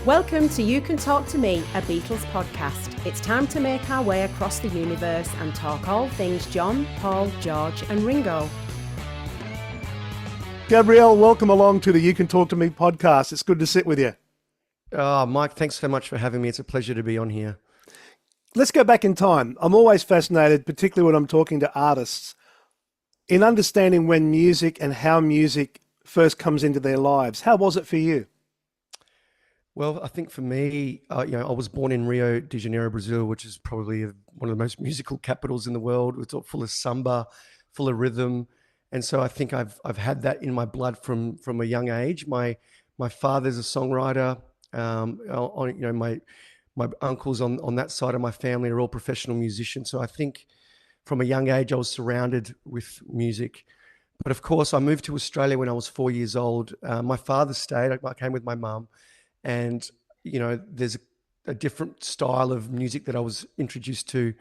Welcome to You Can Talk to Me, a Beatles podcast. It's time to make our way across the universe and talk all things John, Paul, George and Ringo. Gabriel, welcome along to the You Can Talk to Me podcast. It's good to sit with you. Mike, thanks so much for having me. It's a pleasure to be on here. Let's go back in time. I'm always fascinated, particularly when I'm talking to artists, in understanding when music and how music first comes into their lives. How was it for you? Well, I think for me, I was born in Rio de Janeiro, Brazil, which is probably one of the most musical capitals in the world. It's all full of samba, full of rhythm, and so I think I've had that in my blood from a young age. My father's a songwriter. My uncles on that side of my family are all professional musicians. So I think from a young age I was surrounded with music. But of course, I moved to Australia when I was 4 years old. My father stayed. I came with my mum. And, there's a different style of music that I was introduced to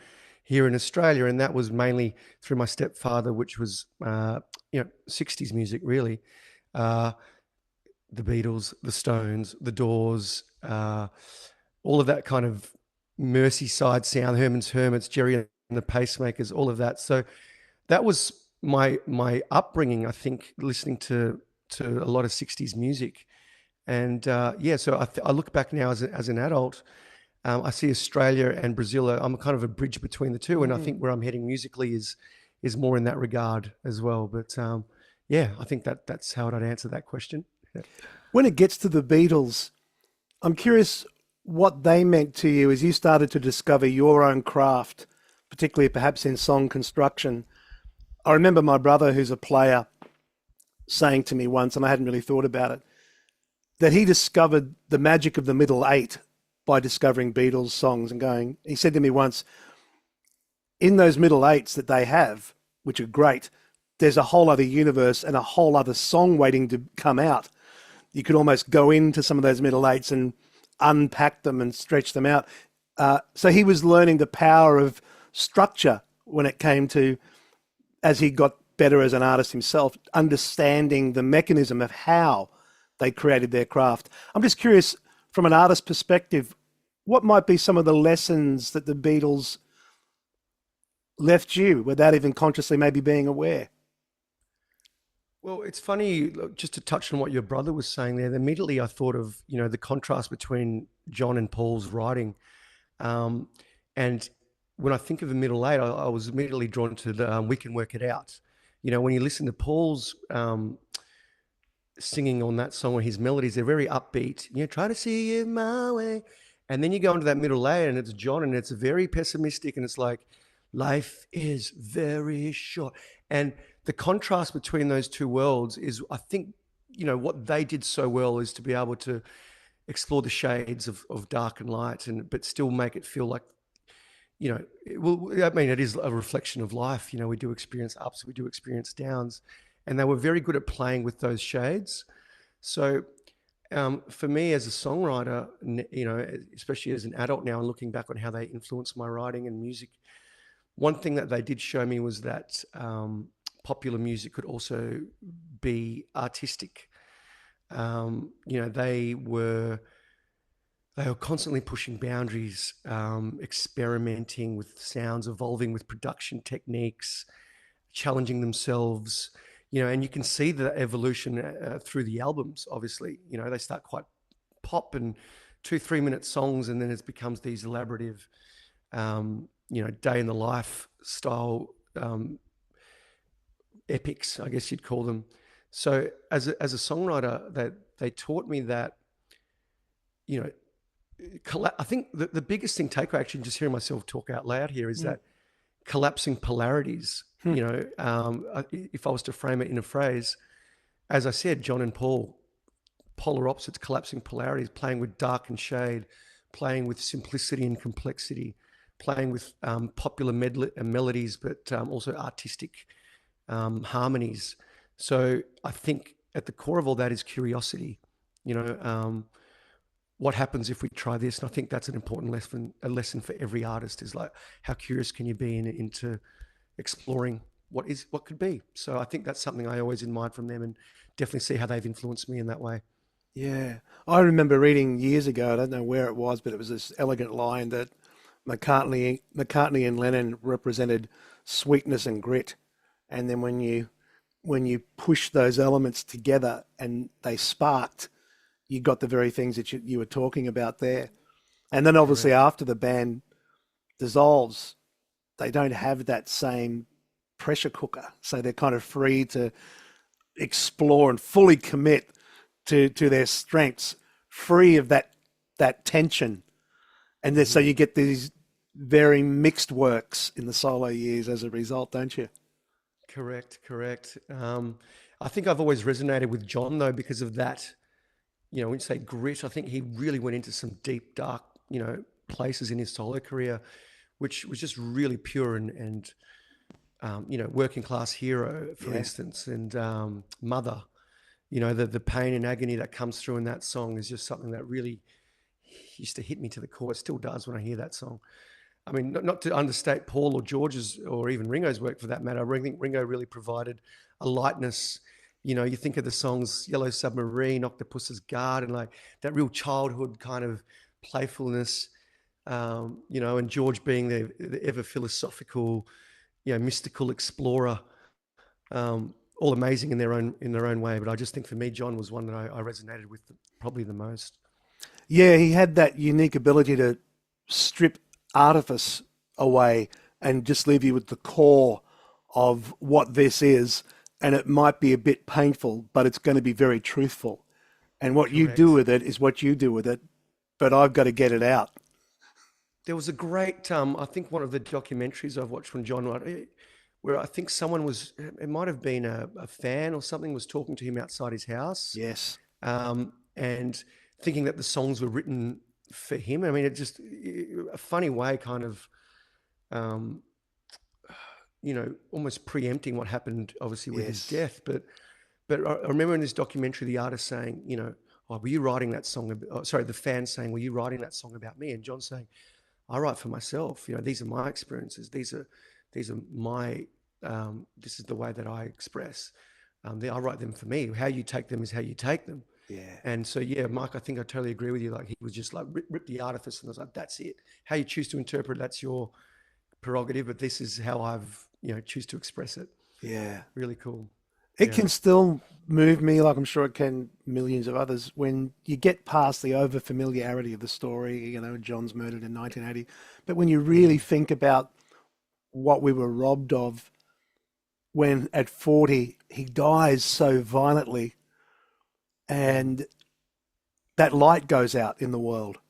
here in Australia. And that was mainly through my stepfather, which was, 60s music, really. The Beatles, the Stones, the Doors, all of that kind of Merseyside sound, Herman's Hermits, Jerry and the Pacemakers, all of that. So that was my upbringing, I think, listening to a lot of 60s music. And so I look back now as an adult, I see Australia and Brazil. I'm kind of a bridge between the two, and I think where I'm heading musically is more in that regard as well. But I think that's how I'd answer that question. Yeah. When it gets to the Beatles, I'm curious what they meant to you as you started to discover your own craft, particularly perhaps in song construction. I remember my brother, who's a player, saying to me once, and I hadn't really thought about it, that he discovered the magic of the middle eight by discovering Beatles songs and he said to me once, in those middle eights that they have, which are great, there's a whole other universe and a whole other song waiting to come out. You could almost go into some of those middle eights and unpack them and stretch them out. So he was learning the power of structure when it came to, as he got better as an artist himself, understanding the mechanism of how they created their craft. I'm just curious, from an artist perspective, what might be some of the lessons that the Beatles left you without even consciously maybe being aware? Well, it's funny, just to touch on what your brother was saying there, immediately I thought of, the contrast between John and Paul's writing. And when I think of the middle eight, I was immediately drawn to the We Can Work It Out. When you listen to Paul's singing on that song, or his melodies, they're very upbeat. Try to see it my way. And then you go into that middle eight and it's John, and it's very pessimistic, and it's like, life is very short. And the contrast between those two worlds is, I think, what they did so well is to be able to explore the shades of dark and light, but still make it feel like, it is a reflection of life. We do experience ups, we do experience downs, and they were very good at playing with those shades. So for me as a songwriter, especially as an adult now and looking back on how they influenced my writing and music, one thing that they did show me was that popular music could also be artistic. They were constantly pushing boundaries, experimenting with sounds, evolving with production techniques, challenging themselves, and you can see the evolution through the albums. Obviously, they start quite pop and 2-3 minute songs, and then it becomes these elaborative, day in the life style epics, I guess you'd call them. So as a songwriter, they taught me that, I think the biggest thing takeaway, actually, just hearing myself talk out loud here, is that collapsing polarities. If I was to frame it in a phrase, as I said, John and Paul, polar opposites, collapsing polarities, playing with dark and shade, playing with simplicity and complexity, playing with popular melodies, but also artistic harmonies. So I think at the core of all that is curiosity. What happens if we try this? And I think that's an important lesson for every artist, is like, how curious can you be into exploring what could be. So I think that's something I always admired from them, and definitely see how they've influenced me in that way. Yeah. I remember reading years ago, I don't know where it was, but it was this elegant line that McCartney and Lennon represented sweetness and grit. And then when you push those elements together and they sparked, you got the very things that you were talking about there. And then obviously Correct. after the band dissolves, they don't have that same pressure cooker. So they're kind of free to explore and fully commit to their strengths, free of that tension. And then, so Hmm. you get these very mixed works in the solo years as a result, don't you? Correct, correct. I think I've always resonated with John though because of that. When you say grit, I think he really went into some deep, dark, places in his solo career, which was just really pure and working class hero, for Yeah. instance, and mother. The pain and agony that comes through in that song is just something that really used to hit me to the core. It still does when I hear that song. I mean, not to understate Paul or George's or even Ringo's work for that matter. I think Ringo really provided a lightness. You think of the songs Yellow Submarine, Octopus's Garden, like that real childhood kind of playfulness, and George being the ever philosophical, mystical explorer, all amazing in their own way. But I just think for me, John was one that I resonated with probably the most. Yeah, he had that unique ability to strip artifice away and just leave you with the core of what this is. And it might be a bit painful, but it's going to be very truthful. And what you do Correct. with it is what you do with it, but I've got to get it out. There was a great, I think one of the documentaries I've watched from John, where I think someone was, it might have been a fan or something, was talking to him outside his house, Yes. and thinking that the songs were written for him. I mean, it just a funny way, kind of, um, almost preempting what happened, obviously with his Yes. death. But I remember in this documentary, the artist saying, "Oh, were you writing that song?" Sorry, the fan saying, "Were you writing that song about me?" And John saying, I write for myself. These are my experiences. These are my. This is the way that I express. I write them for me. How you take them is how you take them. Yeah. And so, yeah, Mike, I think I totally agree with you. Like he was just like rip the artifice, and I was like, that's it. How you choose to interpret, that's your prerogative. But this is how I've choose to express it. Yeah. Really cool. It Yeah. can still move me, like I'm sure it can millions of others, when you get past the over familiarity of the story. John's murdered in 1980. But when you really Mm. think about what we were robbed of when at 40 he dies so violently Mm. and that light goes out in the world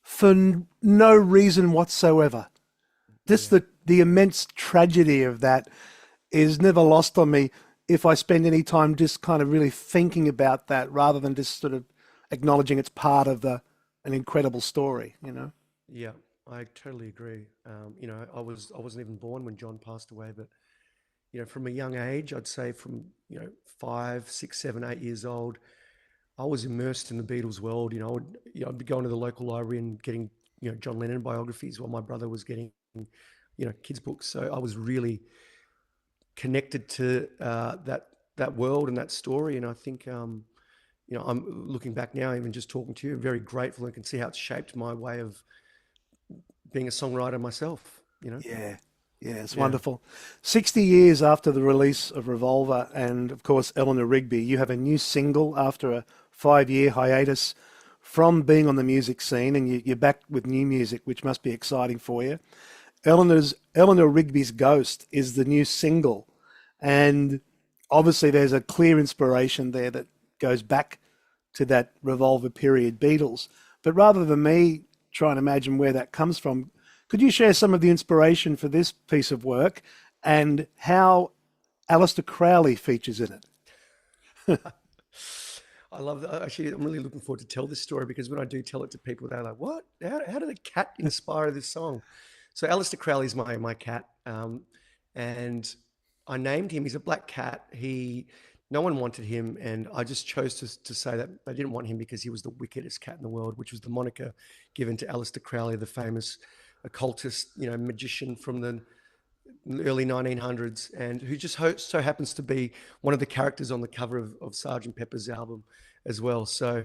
for no reason whatsoever. Just Yeah. the immense tragedy of that is never lost on me if I spend any time just kind of really thinking about that rather than just sort of acknowledging it's part of an incredible story. Yeah. I totally agree. I wasn't even born when John passed away, but from a young age, I'd say from, 5, 6, 7, 8 years old, I was immersed in the Beatles world. I'd be going to the local library and getting, John Lennon biographies while my brother was getting, kids' books. So I was really connected to that world and that story. And I think, I'm looking back now, even just talking to you, very grateful and can see how it's shaped my way of being a songwriter myself. Yeah, yeah, it's Yeah. wonderful. 60 years after the release of Revolver and, of course, Eleanor Rigby, you have a new single after a 5-year hiatus from being on the music scene, and you're back with new music, which must be exciting for you. Eleanor Rigby's Ghost is the new single, and obviously there's a clear inspiration there that goes back to that Revolver period Beatles. But rather than me try and imagine where that comes from, could you share some of the inspiration for this piece of work and how Alistair Crowley features in it? I love that. Actually, I'm really looking forward to tell this story because when I do tell it to people, they're like, "What? How did a cat inspire this song?" So Alistair Crowley's my cat, and I named him. He's a black cat. No one wanted him, and I just chose to say that they didn't want him because he was the wickedest cat in the world, which was the moniker given to Alistair Crowley, the famous occultist, magician from the early 1900s, and who just so happens to be one of the characters on the cover of Sergeant Pepper's album. as well. So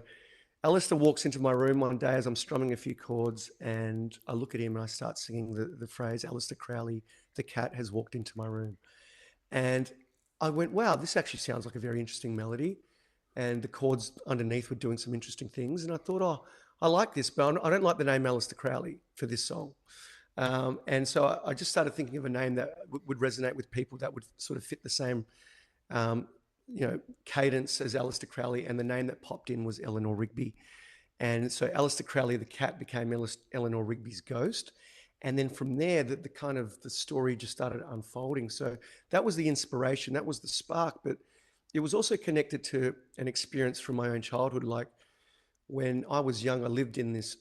Alistair walks into my room one day as I'm strumming a few chords, and I look at him and I start singing the phrase, Alistair Crowley, the cat has walked into my room. And I went, wow, this actually sounds like a very interesting melody. And the chords underneath were doing some interesting things. And I thought, oh, I like this, but I don't like the name Alistair Crowley for this song. And so I just started thinking of a name that would resonate with people, that would sort of fit the same, cadence as Alistair Crowley. And the name that popped in was Eleanor Rigby. And so Alistair Crowley, the cat, became Eleanor Rigby's ghost. And then from there, the story just started unfolding. So that was the inspiration, that was the spark. But it was also connected to an experience from my own childhood. Like when I was young, I lived in this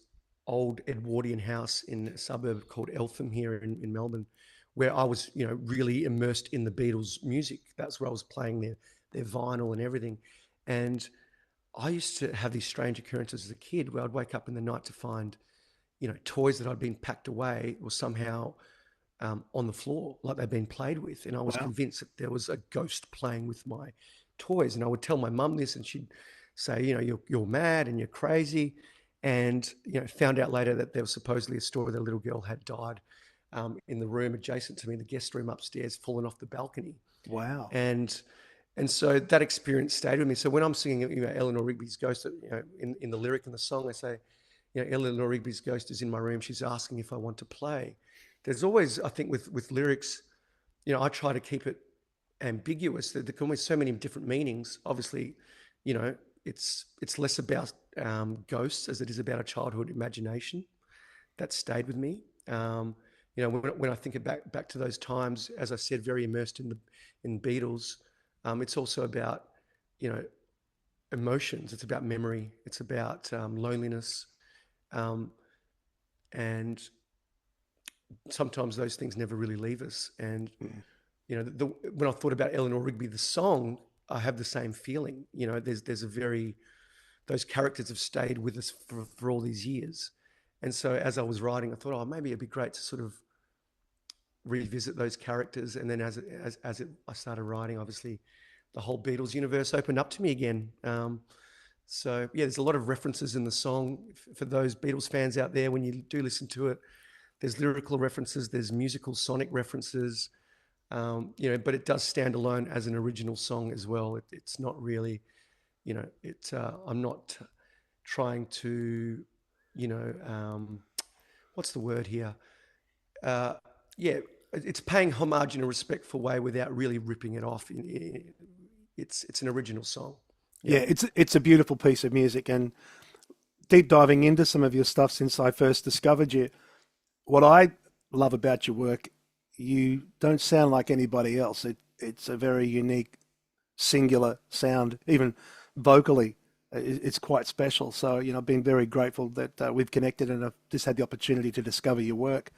old Edwardian house in a suburb called Eltham here in Melbourne, where I was, really immersed in the Beatles music. That's where I was playing their vinyl and everything. And I used to have these strange occurrences as a kid where I'd wake up in the night to find, toys that I'd been packed away or somehow on the floor, like they'd been played with. And I was convinced that there was a ghost playing with my toys. And I would tell my mum this, and she'd say, you're mad and you're crazy. And, found out later that there was supposedly a story that a little girl had died in the room adjacent to me, the guest room upstairs, fallen off the balcony. Wow. And so that experience stayed with me. So when I'm singing, Eleanor Rigby's ghost, in the lyric in the song, I say, Eleanor Rigby's ghost is in my room. She's asking if I want to play. There's always, I think, with lyrics, I try to keep it ambiguous. There can be so many different meanings. Obviously, it's less about ghosts as it is about a childhood imagination that stayed with me. When I think back to those times, as I said, very immersed in Beatles. It's also about emotions. It's about memory. It's about loneliness, and sometimes those things never really leave us. And when I thought about Eleanor Rigby, the song, I have the same feeling. There's those characters have stayed with us for all these years. And so as I was writing, I thought, oh, maybe it'd be great to sort of revisit those characters. And then I started writing, obviously, the whole Beatles universe opened up to me again. So yeah, there's a lot of references in the song. For those Beatles fans out there, when you do listen to it, there's lyrical references, there's musical sonic references, but it does stand alone as an original song as well. It's not really, I'm not trying to, what's the word here? It's paying homage in a respectful way without really ripping it off. It's an original song. Yeah, it's a beautiful piece of music, and deep diving into some of your stuff since I first discovered you, what I love about your work, you don't sound like anybody else. It's a very unique, singular sound, even vocally. It's quite special. So, I've been very grateful that we've connected and I've just had the opportunity to discover your work.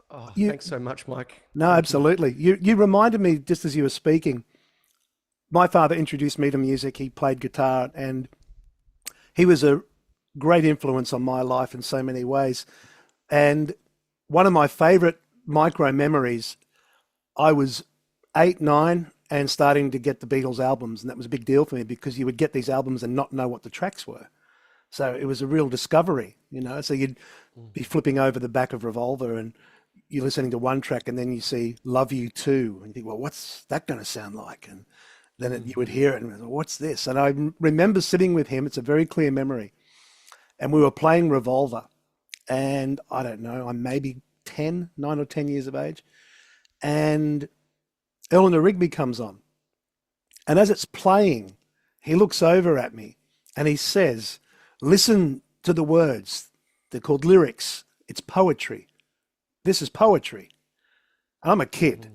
Oh, thanks so much, Mike. No, absolutely. You reminded me, just as you were speaking, my father introduced me to music. He played guitar, and he was a great influence on my life in so many ways. And one of my favorite micro memories, I was 8, 9 and starting to get the Beatles albums. And that was a big deal for me because you would get these albums and not know what the tracks were. So it was a real discovery, so you'd be flipping over the back of Revolver and you're listening to one track and then you see Love You Too and you think, well, what's that going to sound like? And then you would hear it and go, what's this? And I remember sitting with him. It's a very clear memory. And we were playing Revolver. And I don't know, I'm maybe 9 or 10 years of age. And Eleanor Rigby comes on. And as it's playing, he looks over at me and he says, listen to the words. They're called lyrics. It's poetry. This is poetry. And I'm a kid.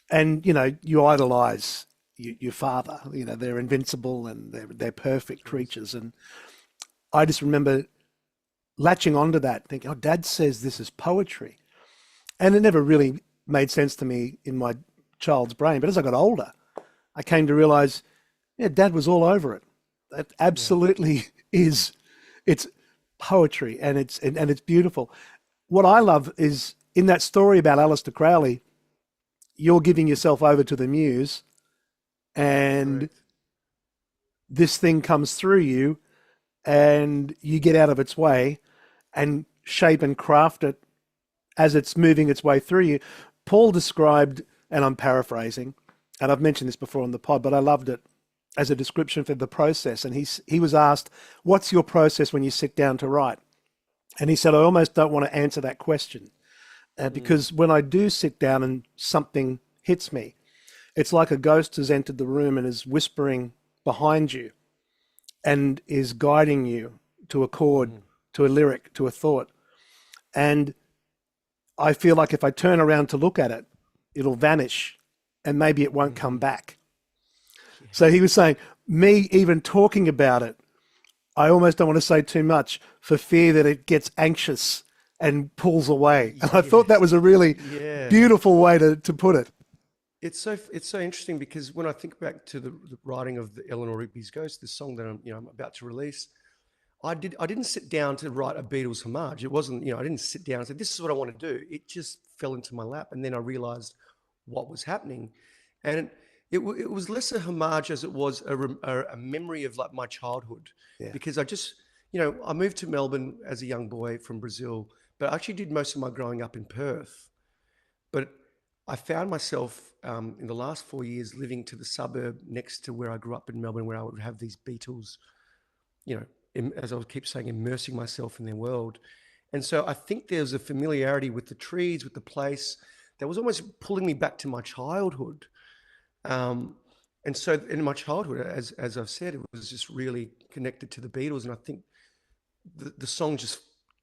And, you idolize your father. They're invincible and they're perfect creatures. And I just remember latching onto that, thinking, oh, Dad says this is poetry. And it never really made sense to me in my child's brain. But as I got older, I came to realize, Dad was all over it. That absolutely is, it's poetry and it's beautiful. What I love is in that story about Alistair Crowley, you're giving yourself over to the muse and this thing comes through you and you get out of its way and shape and craft it as it's moving its way through you. Paul described, and I'm paraphrasing, and I've mentioned this before on the pod, but I loved it as a description for the process. And he was asked, what's your process when you sit down to write? And he said, I almost don't want to answer that question because when I do sit down and something hits me, it's like a ghost has entered the room and is whispering behind you and is guiding you to a chord, to a lyric, to a thought. And I feel like if I turn around to look at it, it'll vanish and maybe it won't come back. So he was saying, me even talking about it, I almost don't want to say too much for fear that it gets anxious and pulls away. And I thought that was a really beautiful way to put it. It's so interesting because when I think back to the writing of the Eleanor Rigby's Ghost, the song that I'm about to release, I didn't sit down to write a Beatles homage. It wasn't, I didn't sit down and say, this is what I want to do. It just fell into my lap. And then I realized what was happening. And it was less a homage as it was a memory of like my childhood. Yeah. Because I just, I moved to Melbourne as a young boy from Brazil, but I actually did most of my growing up in Perth. But I found myself in the last 4 years living to the suburb next to where I grew up in Melbourne, where I would have these Beatles, as I would keep saying, immersing myself in their world. And so I think there's a familiarity with the trees, with the place that was almost pulling me back to my childhood. And so in my childhood, as I've said, it was just really connected to the Beatles. And I think the song just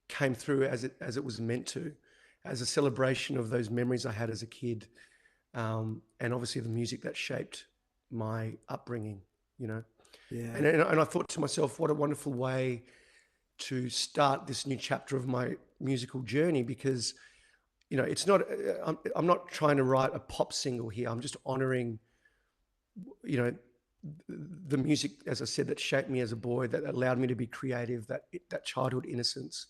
came through as it was meant to, as a celebration of those memories I had as a kid. And obviously the music that shaped my upbringing, Yeah. And I thought to myself, what a wonderful way to start this new chapter of my musical journey, because, it's not, I'm not trying to write a pop single here. I'm just honoring, the music, as I said, that shaped me as a boy, that allowed me to be creative, that childhood innocence.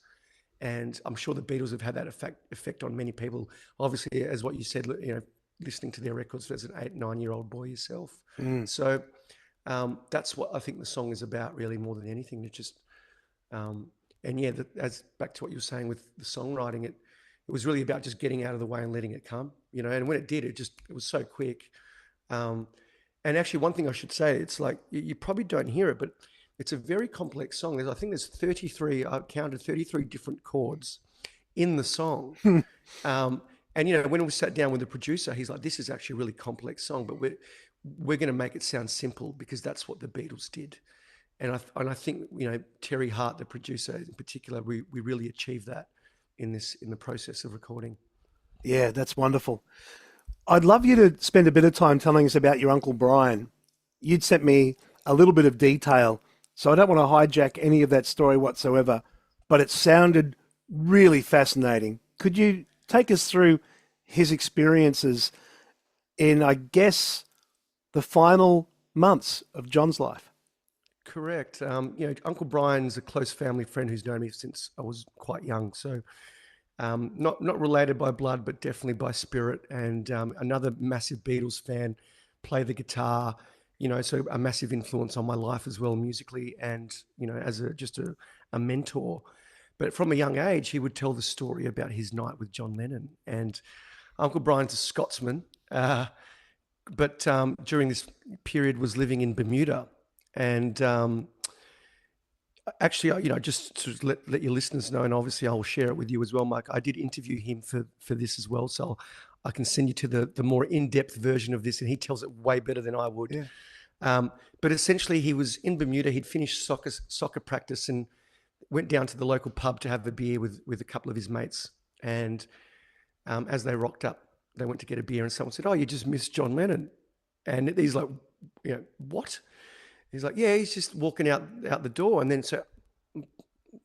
And I'm sure the Beatles have had that effect on many people. Obviously, as what you said, listening to their records as an 8-9-year-old boy yourself. So that's what I think the song is about, really, more than anything. It just, as back to what you were saying with the songwriting, it was really about just getting out of the way and letting it come, And when it did, it was so quick. And actually, one thing I should say, it's like you probably don't hear it, but it's a very complex song. I think there's 33. I counted 33 different chords in the song. And when we sat down with the producer, he's like, "This is actually a really complex song, but we're going to make it sound simple because that's what the Beatles did." And I think Terry Hart, the producer in particular, we really achieved that in the process of recording. Yeah, that's wonderful. I'd love you to spend a bit of time telling us about your Uncle Brian. You'd sent me a little bit of detail, so I don't want to hijack any of that story whatsoever, but it sounded really fascinating. Could you take us through his experiences in, I guess, the final months of John's life? Correct. Uncle Brian's a close family friend who's known me since I was quite young. So not related by blood, but definitely by spirit. And another massive Beatles fan, play the guitar, so a massive influence on my life as well musically, and, as just a mentor. But from a young age, he would tell the story about his night with John Lennon. And Uncle Brian's a Scotsman, but during this period was living in Bermuda. And actually, just to let your listeners know, and obviously I will share it with you as well, Mike, I did interview him for this as well. So I can send you to the more in-depth version of this, and he tells it way better than I would. Yeah. But essentially, he was in Bermuda. He'd finished soccer practice and went down to the local pub to have a beer with a couple of his mates. And as they rocked up, they went to get a beer, and someone said, "Oh, you just missed John Lennon." And he's like, "What?" He's like, "Yeah, he's just walking out the door." And then so,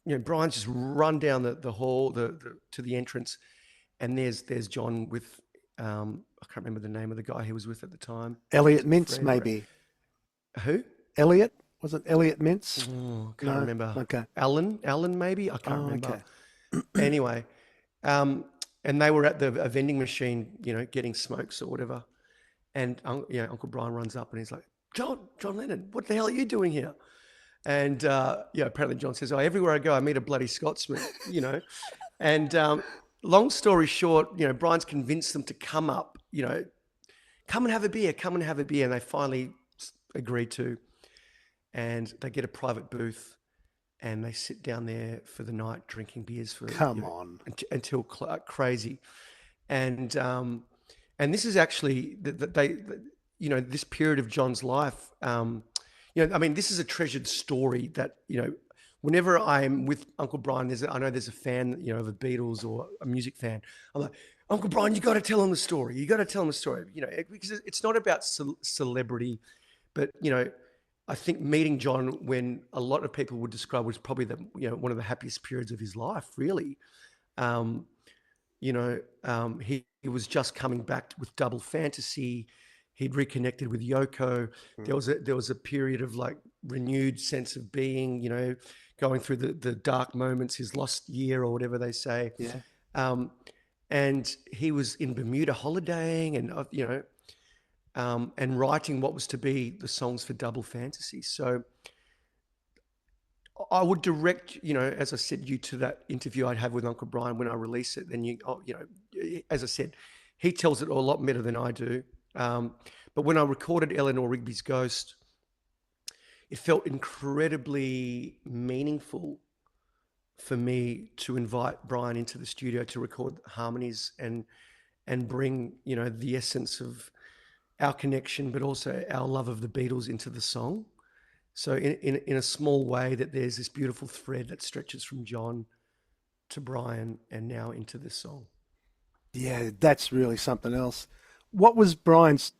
Brian's just run down the hall to the entrance, and there's John with I can't remember the name of the guy he was with at the time. Elliot Mintz, maybe. Who? Elliot? Was it Elliot Mintz? Oh, can't remember. Okay. Alan maybe? I can't remember. Okay. Anyway, and they were at a vending machine, getting smokes or whatever. And Uncle Brian runs up and he's like, John Lennon, what the hell are you doing here? And apparently John says, oh, everywhere I go, I meet a bloody Scotsman, And long story short, Brian's convinced them to come up, come and have a beer, And they finally agree to. And they get a private booth and they sit down there for the night drinking beers for until crazy. And this is actually this period of John's life. This is a treasured story that whenever I'm with Uncle Brian, I know there's a fan of the Beatles or a music fan. I'm like, Uncle Brian, you got to tell him the story. Because it's not about celebrity, but I think meeting John when a lot of people would describe was probably one of the happiest periods of his life, really. He was just coming back with Double Fantasy. He'd reconnected with Yoko. There was a period of like renewed sense of being, going through the dark moments, his lost year or whatever they say. Yeah. And he was in Bermuda holidaying and writing what was to be the songs for Double Fantasy. So I would direct, as I said, you to that interview I'd have with Uncle Brian when I release it. Then as I said, he tells it a lot better than I do. But when I recorded Eleanor Rigby's Ghost, it felt incredibly meaningful for me to invite Brian into the studio to record harmonies and bring, the essence of our connection, but also our love of the Beatles into the song. So in a small way, that there's this beautiful thread that stretches from John to Brian and now into this song. Yeah, that's really something else. What was Brian's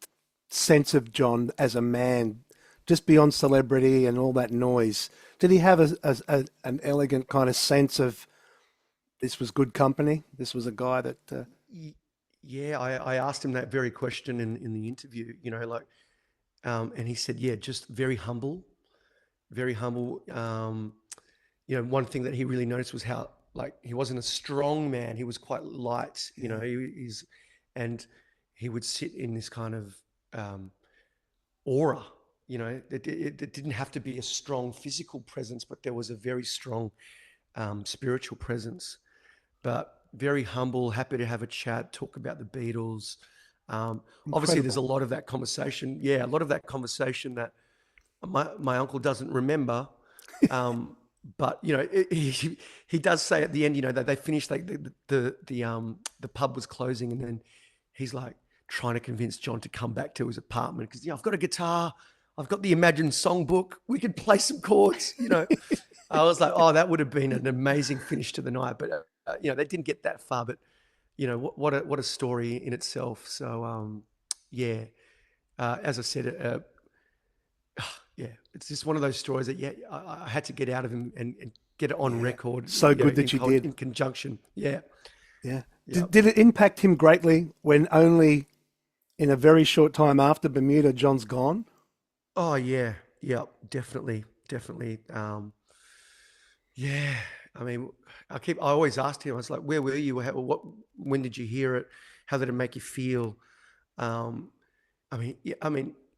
sense of John as a man, just beyond celebrity and all that noise? Did he have an elegant kind of sense of this was good company? This was a guy that... Yeah, I asked him that very question in the interview, and he said, yeah, just very humble, very humble. One thing that he really noticed was how, he wasn't a strong man. He was quite light, and he would sit in this kind of aura, it didn't have to be a strong physical presence, but there was a very strong spiritual presence. But very humble, happy to have a chat, talk about the Beatles. Obviously, there's a lot of that conversation. Yeah, a lot of that conversation that my uncle doesn't remember. But he does say at the end, that they finished. The pub was closing, and then he's like trying to convince John to come back to his apartment because I've got a guitar, I've got the Imagine songbook, we could play some chords. I was like, oh, that would have been an amazing finish to the night, but. They didn't get that far, but what a story in itself. So as I said, it's just one of those stories that I had to get out of him and get it on record. So good that you did in conjunction. Yeah. Did it impact him greatly when only in a very short time after Bermuda, John's gone? Oh yeah, definitely. I always asked him, I was like, where were you? When did you hear it? How did it make you feel?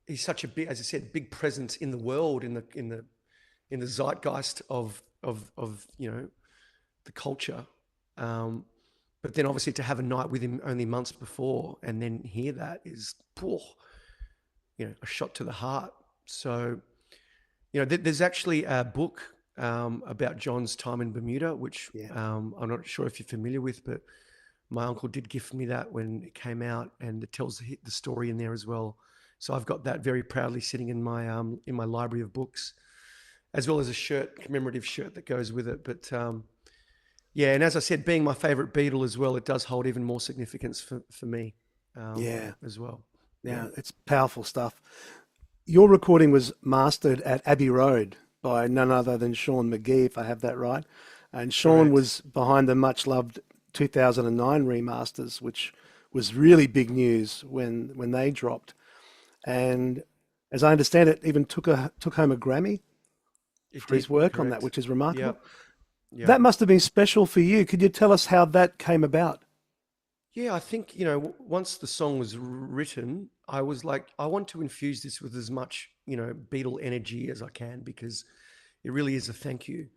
He's such a big, as I said, big presence in the world, in the zeitgeist of the culture. But then obviously to have a night with him only months before and then hear that is, a shot to the heart. So, there's actually a book about John's time in Bermuda, which I'm not sure if you're familiar with, but my uncle did gift me that when it came out, and it tells the story in there as well. So I've got that very proudly sitting in my library of books, as well as a commemorative shirt that goes with it. But and as I said, being my favorite Beatle as well, it does hold even more significance for me as well. Yeah, it's powerful stuff. Your recording was mastered at Abbey Road by none other than Sean McGee, if I have that right. And Sean was behind the much-loved 2009 remasters, which was really big news when they dropped. And as I understand it, even took home a Grammy for his work on that, which is remarkable. Yep. That must have been special for you. Could you tell us how that came about? Yeah, I think, you know, once the song was written, I was like, I want to infuse this with as much, you know, Beatle energy as I can, because it really is a thank you.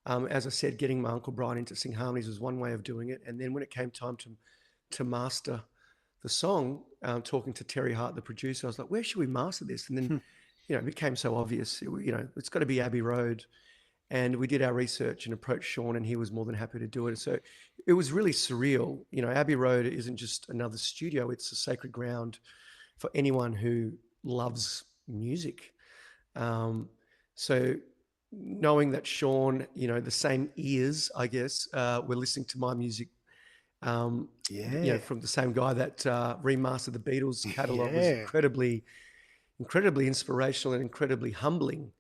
As I said, getting my Uncle Brian in to sing harmonies was one way of doing it. And then when it came time to master the song, talking to Terry Hart, the producer, I was like, where should we master this? And then, you know, it became so obvious, you know, it's got to be Abbey Road. And we did our research and approached Sean, and he was more than happy to do it. So it was really surreal. You know, Abbey Road isn't just another studio, it's a sacred ground for anyone who loves music. So knowing that Sean, you know, the same ears, I guess, were listening to my music, you know, from the same guy that remastered the Beatles catalog was incredibly inspirational and incredibly humbling.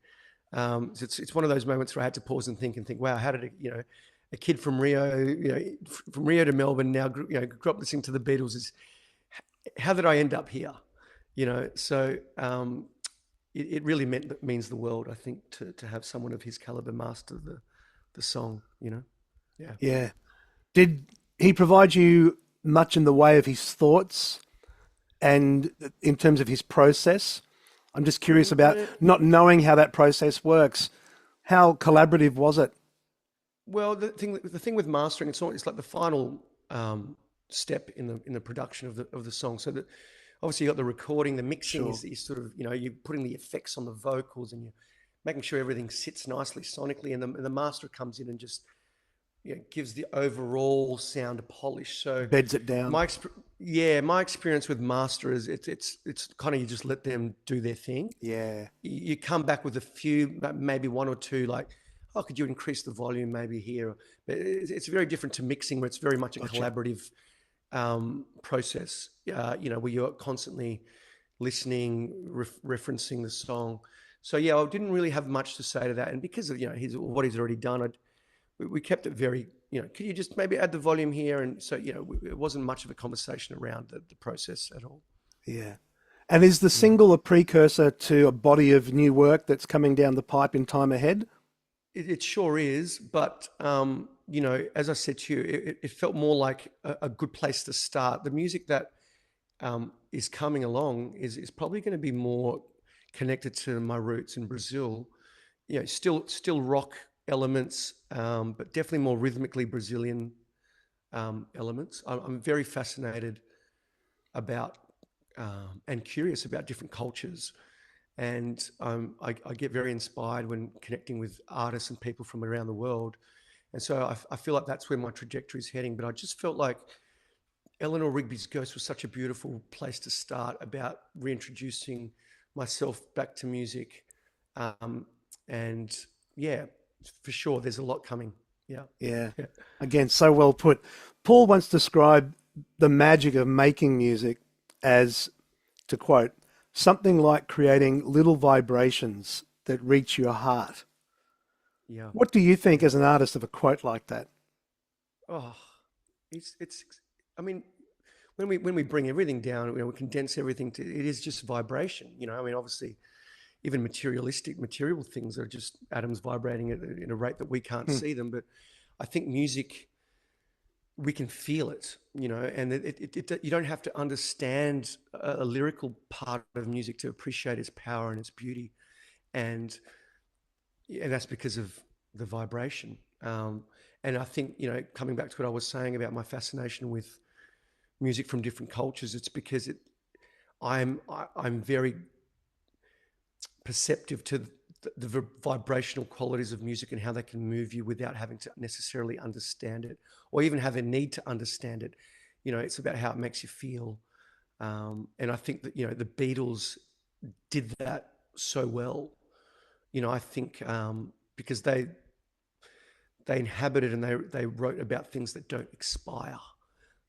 It's one of those moments where I had to pause and think, wow, how did it, you know, a kid from Rio, you know, from Rio to Melbourne now, you know, grew up listening to the Beatles, how did I end up here? You know, so it really means the world, I think, to have someone of his caliber master the song, you know? Yeah. Yeah. Did he provide you much in the way of his thoughts and in terms of his process? I'm just curious about not knowing how that process works. How collaborative was it? Well, the thing with mastering, it's like the final step in the production of the song. So that obviously you got the recording, the mixing is sort of, you know, you're putting the effects on the vocals and you're making sure everything sits nicely sonically, and the master comes in and just, you know, gives the overall sound a polish. So Beds it down. my experience with master is it's kind of, you just let them do their thing. Yeah. You come back with a few, maybe one or two, like, oh, could you increase the volume maybe here? But it's very different to mixing, where it's very much a collaborative process, you know, where you're constantly listening, referencing the song. So yeah, I didn't really have much to say to that. And because of, you know, what he's already done, we kept it very, you know, could you just maybe add the volume here? And so, you know, it wasn't much of a conversation around the process at all. Yeah. And is the single a precursor to a body of new work that's coming down the pipe in time ahead? It sure is. But, you know, as I said to you, it felt more like a good place to start. The music that is coming along is probably going to be more connected to my roots in Brazil. You know, still rock elements, but definitely more rhythmically Brazilian elements. I'm very fascinated about and curious about different cultures. And I get very inspired when connecting with artists and people from around the world. And so I feel like that's where my trajectory is heading. But I just felt like Eleanor Rigby's Ghost was such a beautiful place to start, about reintroducing myself back to music. And yeah, for sure, there's a lot coming. Yeah. Again, so well put. Paul once described the magic of making music as, to quote, something like creating little vibrations that reach your heart. Yeah. What do you think as an artist of a quote like that? Oh, it's. I mean, when we bring everything down, you know, we condense everything to, it is just vibration. You know, I mean, obviously, even material things are just atoms vibrating at a rate that we can't see them. But I think music, we can feel it, you know, and you don't have to understand a lyrical part of music to appreciate its power and its beauty. And that's because of the vibration. And I think, you know, coming back to what I was saying about my fascination with music from different cultures, it's because I'm very perceptive to the vibrational qualities of music and how they can move you without having to necessarily understand it or even have a need to understand it. You know, it's about how it makes you feel. And I think that, you know, the Beatles did that so well. You know, I think because they inhabited and they wrote about things that don't expire.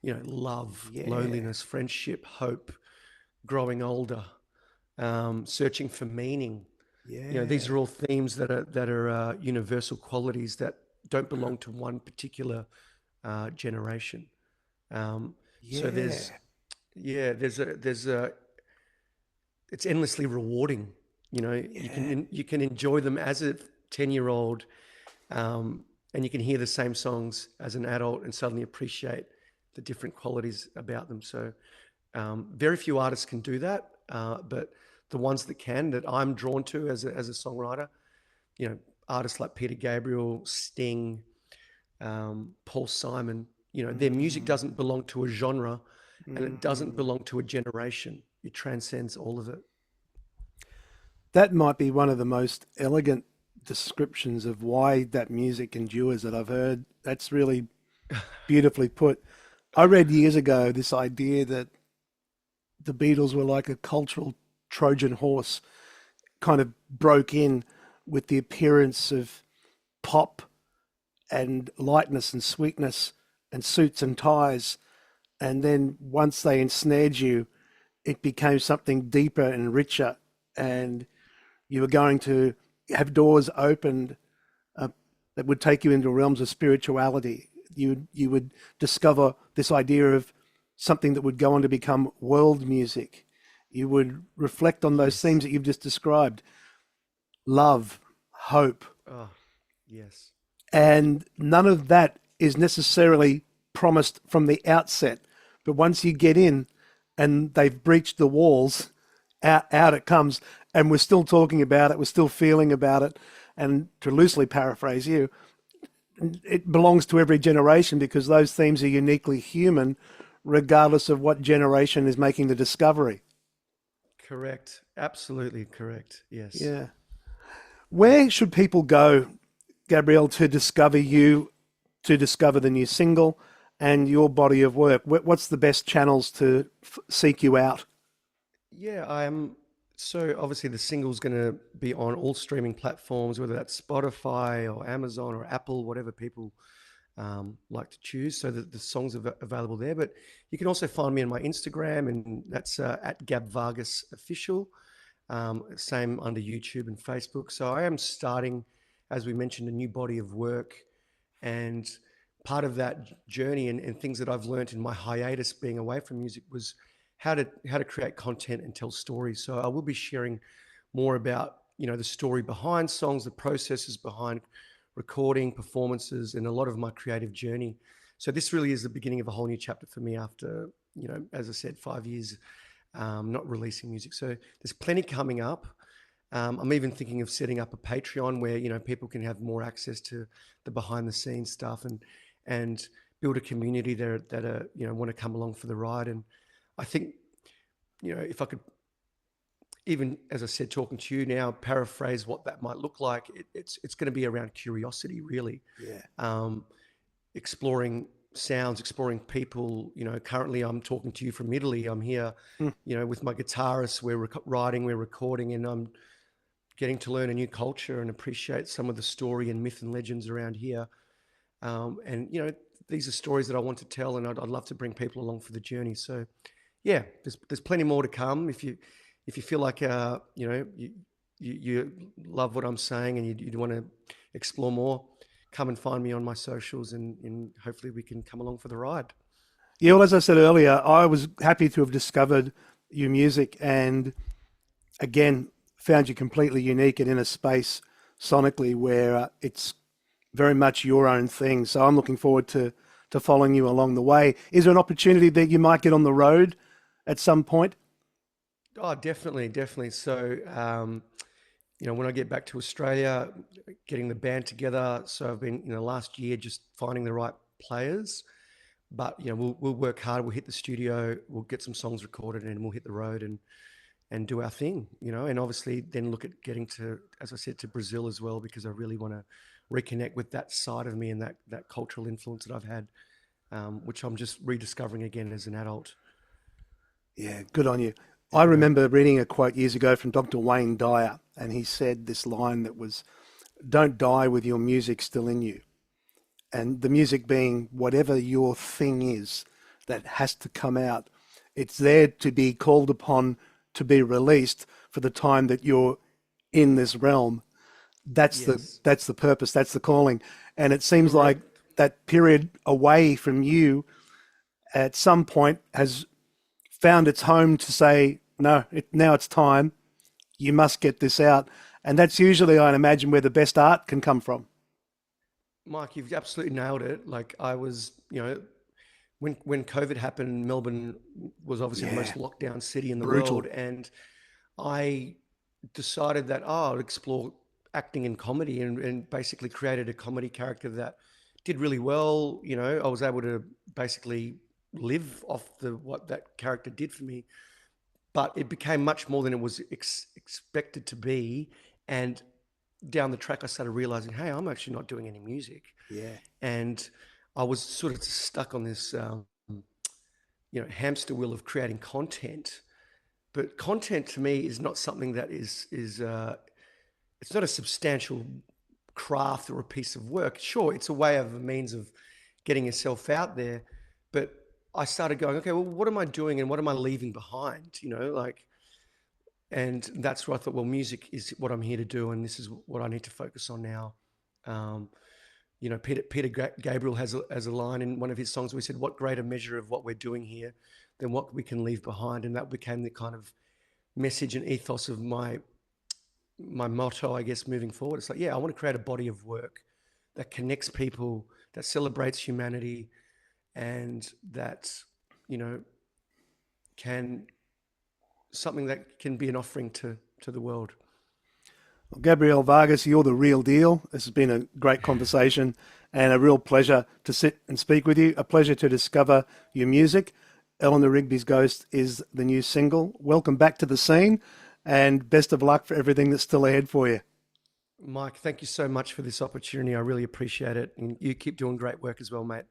You know, love, loneliness, friendship, hope, growing older, searching for meaning. You know, these are all themes that are universal qualities that don't belong to one particular generation. So there's it's endlessly rewarding. You know, you can enjoy them as a 10-year-old, and you can hear the same songs as an adult and suddenly appreciate the different qualities about them. So very few artists can do that, but the ones that can, that I'm drawn to as a songwriter, you know, artists like Peter Gabriel, Sting, Paul Simon, you know, their music doesn't belong to a genre, and it doesn't belong to a generation. It transcends all of it. That might be one of the most elegant descriptions of why that music endures that I've heard. That's really beautifully put. I read years ago this idea that the Beatles were like a cultural Trojan horse, kind of broke in with the appearance of pop and lightness and sweetness and suits and ties. And then once they ensnared you, it became something deeper and richer. And you were going to have doors opened that would take you into realms of spirituality. You would discover this idea of something that would go on to become world music. You would reflect on those themes that you've just described: love, hope. Oh, yes. And none of that is necessarily promised from the outset. But once you get in and they've breached the walls, out it comes. And we're still talking about it. We're still feeling about it. And to loosely paraphrase you, it belongs to every generation because those themes are uniquely human, regardless of what generation is making the discovery. Correct. Absolutely correct. Yes. Yeah. Where should people go, Gabriel, to discover you, to discover the new single and your body of work? What's the best channels to seek you out? Yeah, so obviously the single's going to be on all streaming platforms, whether that's Spotify or Amazon or Apple, whatever people like to choose. So that the songs are available there. But you can also find me on my Instagram, and that's at Gab Vargas Official. Same under YouTube and Facebook. So I am starting, as we mentioned, a new body of work, and part of that journey and things that I've learned in my hiatus being away from music was how to create content and tell stories. So I will be sharing more about, you know, the story behind songs, the processes behind recording, performances, and a lot of my creative journey. So this really is the beginning of a whole new chapter for me after, you know, as I said, 5 years not releasing music. So there's plenty coming up. I'm even thinking of setting up a Patreon where, you know, people can have more access to the behind the scenes stuff and build a community there that are, you know, want to come along for the ride. And I think, you know, if I could, even as I said, talking to you now, paraphrase what that might look like, it's going to be around curiosity, really. Yeah. Exploring sounds, exploring people. You know, currently I'm talking to you from Italy. I'm here, you know, with my guitarist. We're writing, we're recording, and I'm getting to learn a new culture and appreciate some of the story and myth and legends around here. And, you know, these are stories that I want to tell, and I'd love to bring people along for the journey. So, yeah, there's plenty more to come. If you feel like you know, you love what I'm saying and you want to explore more, come and find me on my socials, and hopefully we can come along for the ride. Yeah, well, as I said earlier, I was happy to have discovered your music and, again, found you completely unique and in a space sonically where it's very much your own thing. So I'm looking forward to following you along the way. Is there an opportunity that you might get on the road at some point? Oh, definitely. So, you know, when I get back to Australia, getting the band together. So I've been, you know, last year just finding the right players. But, you know, we'll work hard. We'll hit the studio. We'll get some songs recorded, and we'll hit the road and do our thing. You know, and obviously then look at getting to, as I said, to Brazil as well, because I really want to reconnect with that side of me and that cultural influence that I've had, which I'm just rediscovering again as an adult. Yeah, good on you. I remember reading a quote years ago from Dr. Wayne Dyer, and he said this line that was, "Don't die with your music still in you." And the music being whatever your thing is that has to come out. It's there to be called upon to be released for the time that you're in this realm. That's the purpose, that's the calling. And it seems like that period away from you at some point has found its home to say, no, now it's time. You must get this out. And that's usually, I imagine, where the best art can come from. Mike, you've absolutely nailed it. Like I was, you know, when COVID happened, Melbourne was obviously the most locked down city in the Brutal. world, and I decided that I'd explore acting and comedy, and basically created a comedy character that did really well. You know, I was able to basically live off what that character did for me, but it became much more than it was expected to be. And down the track, I started realizing, hey, I'm actually not doing any music. Yeah. And I was sort of stuck on this, hamster wheel of creating content. But content to me is not something that is it's not a substantial craft or a piece of work. Sure, it's a way of a means of getting yourself out there. But I started going, okay, well, what am I doing and what am I leaving behind? And that's where I thought, well, music is what I'm here to do, and this is what I need to focus on now. Peter Gabriel has a line in one of his songs where he said, what greater measure of what we're doing here than what we can leave behind? And that became the kind of message and ethos of my motto, I guess, moving forward. It's like, I want to create a body of work that connects people, that celebrates humanity, and that, something that can be an offering to the world. Well, Gabriel Vargas, you're the real deal. This has been a great conversation and a real pleasure to sit and speak with you. A pleasure to discover your music. Eleanor Rigby's Ghost is the new single. Welcome back to the scene, and best of luck for everything that's still ahead for you. Mike, thank you so much for this opportunity. I really appreciate it. And you keep doing great work as well, mate.